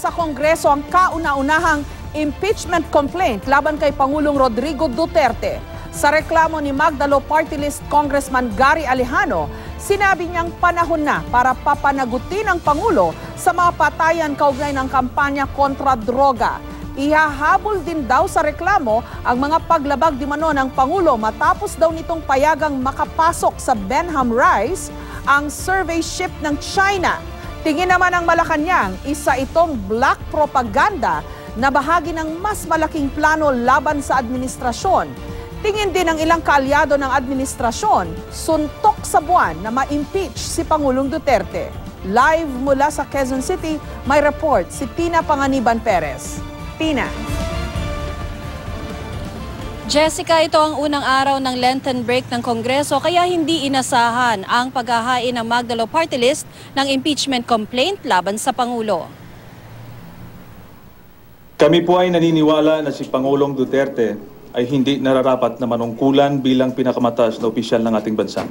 sa Kongreso ang kauna-unahang impeachment complaint laban kay Pangulong Rodrigo Duterte. Sa reklamo ni Magdalo Party List Congressman Gary Alejano, sinabi niyang panahon na para papanagutin ang Pangulo sa mga patayan kaugnay ng kampanya kontra droga. Ihahabol din daw sa reklamo ang mga paglabag di mano ng Pangulo matapos daw nitong payagang makapasok sa Benham Rice ang survey ship ng China. Tingin naman ng Malacanang, isa itong black propaganda na bahagi ng mas malaking plano laban sa administrasyon. Tingin din ng ilang kaalyado ng administrasyon, suntok sa buwan na ma-impeach si Pangulong Duterte. Live mula sa Quezon City, may report si Tina Panganiban Perez. Tina. Jessica, ito ang unang araw ng Lenten break ng Kongreso kaya hindi inasahan ang paghahain ng Magdalo Party List ng impeachment complaint laban sa Pangulo. Kami po ay naniniwala na si Pangulong Duterte ay hindi nararapat na manungkulan bilang pinakamataas na opisyal ng ating bansa.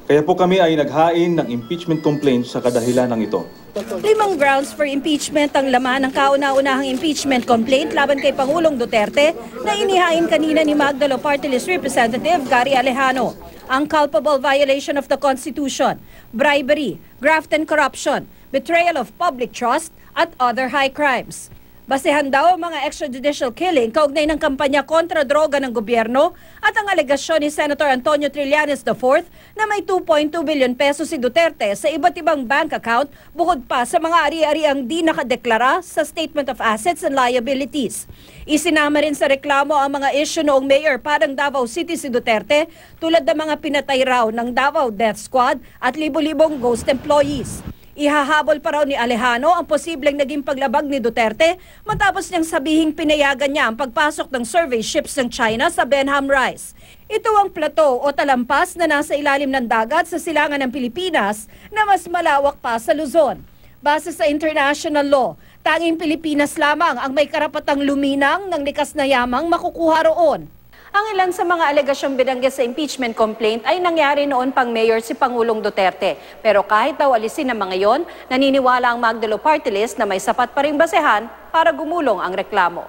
Kaya po kami ay naghain ng impeachment complaint sa kadahilan ng ito. 5 grounds for impeachment ang laman ng kauna-unahang impeachment complaint laban kay Pangulong Duterte na inihain kanina ni Magdalo Party List Representative Gary Alejano. Ang culpable violation of the Constitution, bribery, graft and corruption, betrayal of public trust at other high crimes. Basehan daw ang mga extrajudicial killing kaugnay ng kampanya kontra droga ng gobyerno at ang alegasyon ni Senator Antonio Trillanes IV na may 2.2 billion pesos si Duterte sa iba't ibang bank account bukod pa sa mga ari-ariang di nakadeklara sa Statement of Assets and Liabilities. Isinama rin sa reklamo ang mga issue noong Mayor parang Davao City si Duterte tulad ng mga pinatay raw ng Davao Death Squad at libo-libong ghost employees. Ihahabol pa raw ni Alejano ang posibleng naging paglabag ni Duterte matapos niyang sabihing pinayagan niya ang pagpasok ng survey ships ng China sa Benham Rice. Ito ang plateau o talampas na nasa ilalim ng dagat sa silangan ng Pilipinas na mas malawak pa sa Luzon. Base sa international law, tanging Pilipinas lamang ang may karapatang luminang ng likas na yamang makukuha roon. Ang ilan sa mga alegasyong binanggit sa impeachment complaint ay nangyari noon pang mayor si Pangulong Duterte. Pero kahit daw alisin ang mga yon, naniniwala ang Magdalo Party List na may sapat pa ring basehan para gumulong ang reklamo.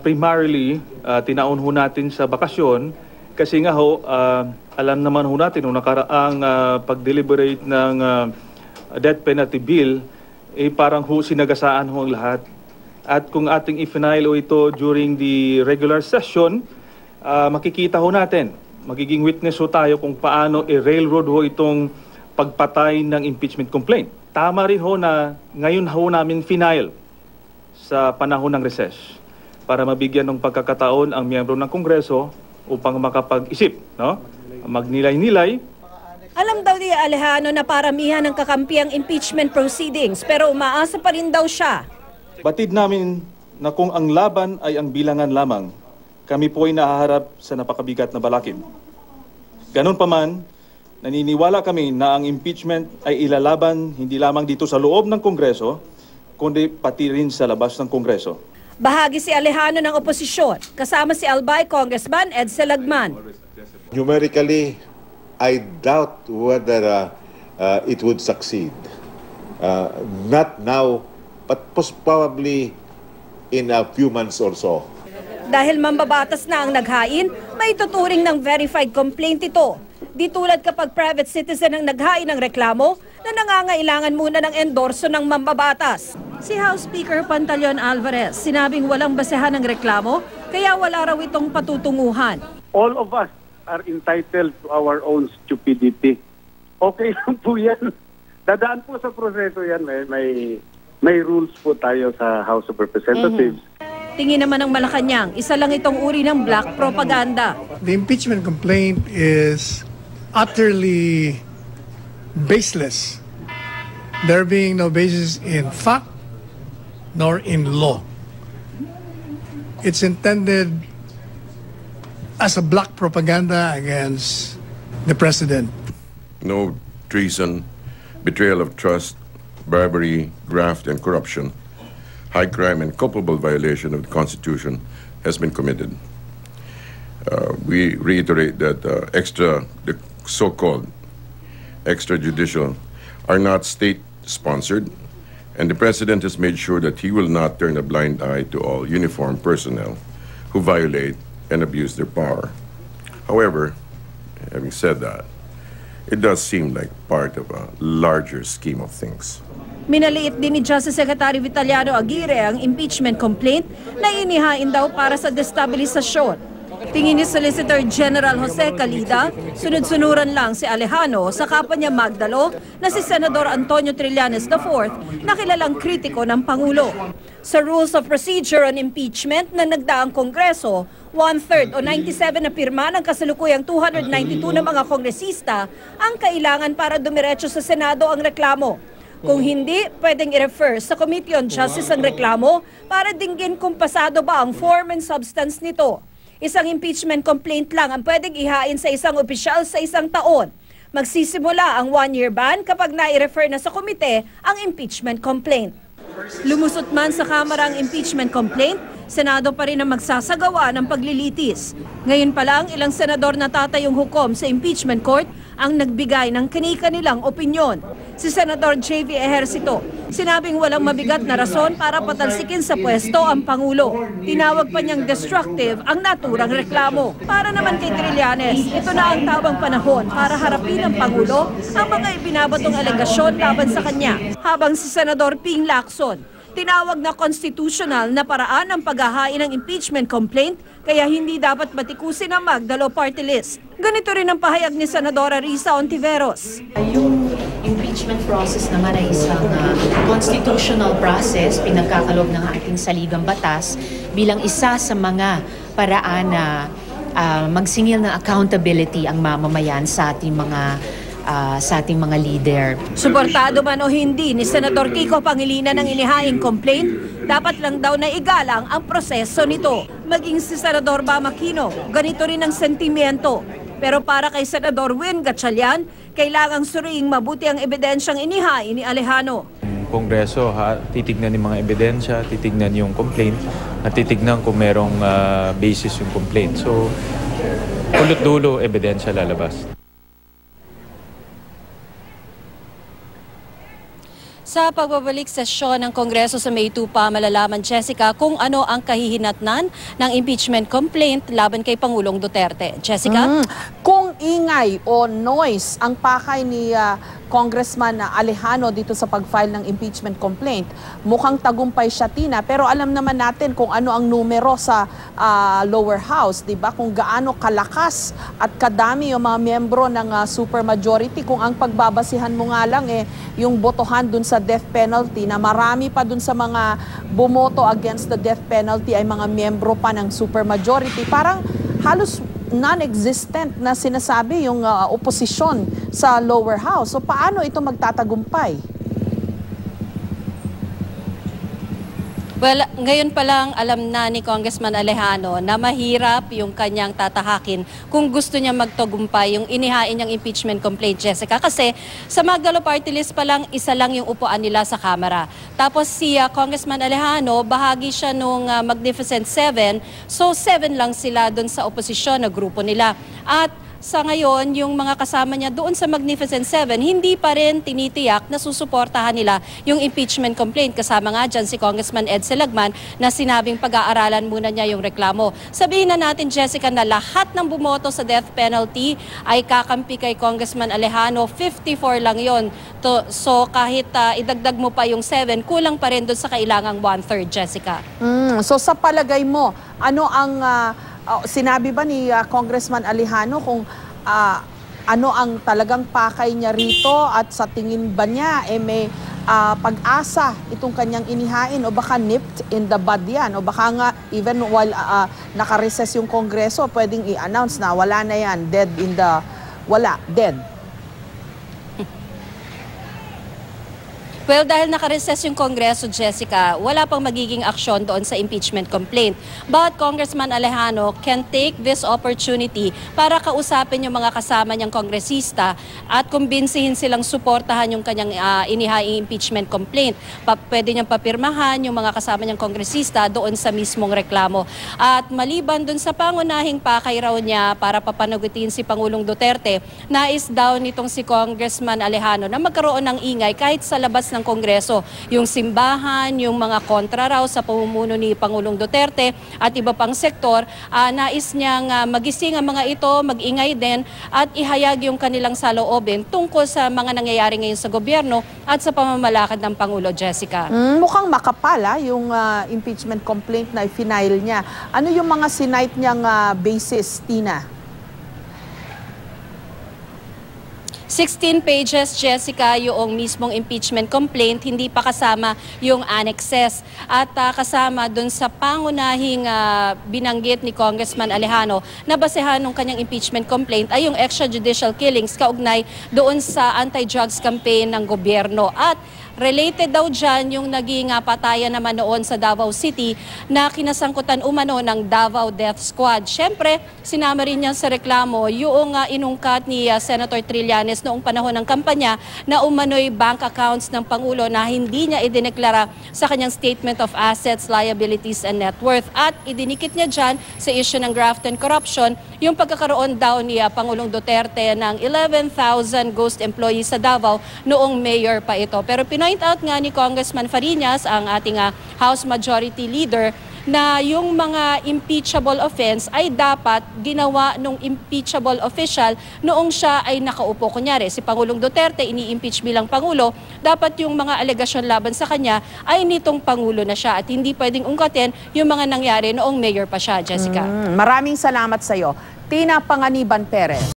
Primarily, tinaon ho natin sa bakasyon kasi nga ho, alam naman ho natin nung nakaraang pag-deliberate ng death penalty bill, parang ho sinagasaan ho ang lahat. At kung ating i-file ito during the regular session, makikita ho natin, magiging witness ho tayo kung paano i-railroad ho itong pagpatay ng impeachment complaint. Tama rin ho na ngayon ho namin final sa panahon ng recess para mabigyan ng pagkakataon ang miyembro ng Kongreso upang makapag-isip, no? Magnilay-nilay. Alam daw ni Alejano na paramihan ng kakampi ang impeachment proceedings pero umaasa pa rin daw siya. Batid namin na kung ang laban ay ang bilangan lamang, kami po ay nahaharap sa napakabigat na balakid. Ganun pa man, naniniwala kami na ang impeachment ay ilalaban hindi lamang dito sa loob ng Kongreso, kundi pati rin sa labas ng Kongreso. Bahagi si Alejano ng oposisyon, kasama si Albay Congressman Ed Selagman. Numerically, I doubt whether it would succeed. Not now, but probably in a few months or so. Dahil mambabatas na ang naghain, may tuturing ng verified complaint ito. Di tulad kapag private citizen ang naghain ng reklamo na nangangailangan muna ng endorso ng mambabatas. Si House Speaker Pantaleon Alvarez sinabing walang basehan ng reklamo kaya wala raw itong patutunguhan. All of us are entitled to our own stupidity. Okay lang po yan. Dadaan po sa proseso yan. May rules po tayo sa House of Representatives. Tingin naman ng Malacanang, isa lang itong uri ng black propaganda. The impeachment complaint is utterly baseless. There being no basis in fact nor in law. It's intended as a black propaganda against the president. No treason, betrayal of trust, bribery, graft, and corruption, high crime and culpable violation of the Constitution has been committed. We reiterate that the so-called extrajudicial are not state-sponsored And the President has made sure that he will not turn a blind eye to all uniformed personnel who violate and abuse their power. However, having said that, it does seem like part of a larger scheme of things. Minaliit din ni Justice Secretary Vitaliano Aguirre ang impeachment complaint na inihain daw para sa destabilisasyon. Tingin ni Solicitor General Jose Calida, sunod-sunuran lang si Alejano sa kapwa niya Magdalo na si Senador Antonio Trillanes IV na kilalang kritiko ng Pangulo. Sa Rules of Procedure on Impeachment na nagdaang Kongreso, 1/3 o 97 na pirma ng kasalukuyang 292 na mga kongresista ang kailangan para dumiretso sa Senado ang reklamo. Kung hindi, pwedeng i-refer sa Committee on Justice ang reklamo para dinggin kung pasado ba ang form and substance nito. Isang impeachment complaint lang ang pwedeng ihain sa isang opisyal sa isang taon. Magsisimula ang 1-year ban kapag na-refer na sa komite ang impeachment complaint. Lumusot man sa Kamara ang impeachment complaint, Senado pa rin ang magsasagawa ng paglilitis. Ngayon pa lang, ilang senador na tatayong hukom sa impeachment court ang nagbigay ng kani-kanilang opinyon. Si Senador J.V. Ejercito, sinabing walang mabigat na rason para patalsikin sa pwesto ang Pangulo. Tinawag pa niyang destructive ang naturang reklamo. Para naman kay Trillanes, ito na ang tamang panahon para harapin ng Pangulo ang mga ibinabatong alegasyon laban sa kanya. Habang si Senador Ping Lacson, tinawag na constitutional na paraan ang paghahain ng impeachment complaint kaya hindi dapat batikusin ang Magdalo party list. Ganito rin ang pahayag ni Senadora Risa Ontiveros. Yung impeachment process naman ay isang constitutional process, pinagkakaloob ng ating saligang batas bilang isa sa mga paraan na magsingil ng accountability ang mamamayan sa ating mga leader. Suportado man o hindi ni Senador Kiko Pangilinan ng inihaing complaint, dapat lang daw na igalang ang proseso nito. Maging si Senador Bam Aquino, ganito rin ang sentimiento. Pero para kay Senador Win Gatchalian, kailangang suriing mabuti ang ebidensyang inihain ni Alejano. Kongreso, titignan yung mga ebidensya, titignan yung complaint, at titignan kung merong basis yung complaint. So, ulot dulo, ebidensya lalabas. Sa pagbabalik sesyon ng Kongreso sa May 2 pa, malalaman, Jessica, kung ano ang kahihinatnan ng impeachment complaint laban kay Pangulong Duterte. Jessica? Kung ingay o noise ang pakay ni Congressman Alejano dito sa pag-file ng impeachment complaint, mukhang tagumpay siya, Tina. Pero alam naman natin kung ano ang numero sa lower house, di ba? Kung gaano kalakas at kadami yung mga miyembro ng supermajority. Kung ang pagbabasihan mo nga lang yung botohan dun sa death penalty, na marami pa dun sa mga bumoto against the death penalty ay mga miyembro pa ng supermajority. Parang halos non-existent na sinasabi yung oposisyon sa lower house. So paano ito magtatagumpay? Well, ngayon pa lang alam na ni Congressman Alejano na mahirap yung kanyang tatahakin kung gusto niya magtagumpay yung inihain niyang impeachment complaint, Jessica. Kasi sa Magdalo party list pa lang, isa lang yung upuan nila sa Kamara. Tapos si Congressman Alejano, bahagi siya nung Magnificent Seven. So 7 lang sila doon sa oposisyon na grupo nila. At sa ngayon, yung mga kasama niya doon sa Magnificent Seven, hindi pa rin tinitiyak na susuportahan nila yung impeachment complaint. Kasama nga dyan si Congressman Ed Selagman na sinabing pag-aaralan muna niya yung reklamo. Sabihin na natin, Jessica, na lahat ng bumoto sa death penalty ay kakampi kay Congressman Alejano. 54 lang yon. So kahit idagdag mo pa yung 7, kulang pa rin doon sa kailangang 1/3, Jessica. So sa palagay mo, ano ang sinabi ba ni Congressman Alejano kung ano ang talagang pakay niya rito at sa tingin ba niya may pag-asa itong kanyang inihain o baka nipped in the bud yan o baka nga even while naka-recess yung Kongreso pwedeng i-announce na wala na yan, dead. Well, dahil naka-recess yung Kongreso, Jessica, wala pang magiging aksyon doon sa impeachment complaint. But Congressman Alejano can take this opportunity para kausapin yung mga kasama niyang kongresista at kumbinsihin silang suportahan yung kanyang inihaing impeachment complaint. Pwede niyang papirmahan yung mga kasama niyang kongresista doon sa mismong reklamo. At maliban doon sa pangunahing pakay raw niya para papanagutin si Pangulong Duterte, nais daw nitong si Congressman Alejano na magkaroon ng ingay kahit sa labas ng ng Kongreso. Yung simbahan, yung mga kontra raw sa pamumuno ni Pangulong Duterte at iba pang sektor, nais niyang magising ang mga ito, mag-ingay din at ihayag yung kanilang saloobin tungkol sa mga nangyayari ngayon sa gobyerno at sa pamamalakad ng Pangulo, Jessica. Mukhang makapala yung impeachment complaint na i-file niya. Ano yung mga sinight niyang basis, Tina? 16 pages, Jessica, yung mismong impeachment complaint, hindi pa kasama yung annexes. At kasama dun sa pangunahing binanggit ni Congressman Alejano na basehan ng kanyang impeachment complaint ay yung extrajudicial killings kaugnay doon sa anti-drugs campaign ng gobyerno. At related daw dyan yung naging patayan naman noon sa Davao City na kinasangkutan umano ng Davao Death Squad. Siyempre, sinama rin niya sa reklamo yung inungkat ni Senator Trillanes noong panahon ng kampanya na umano'y bank accounts ng Pangulo na hindi niya idineklara sa kanyang Statement of Assets, Liabilities and Net Worth. At idinikit niya dyan sa issue ng graft and corruption yung pagkakaroon daw ni Pangulong Duterte ng 11,000 ghost employees sa Davao noong mayor pa ito. Pero point out nga ni Congressman Fariñas, ang ating House Majority Leader, na yung mga impeachable offense ay dapat ginawa nung impeachable official noong siya ay nakaupo. Kunyari, si Pangulong Duterte ini-impeach bilang Pangulo, dapat yung mga alegasyon laban sa kanya ay nitong Pangulo na siya at hindi pwedeng ungkatin yung mga nangyari noong mayor pa siya, Jessica. Maraming salamat sa iyo, Tina Panganiban Perez.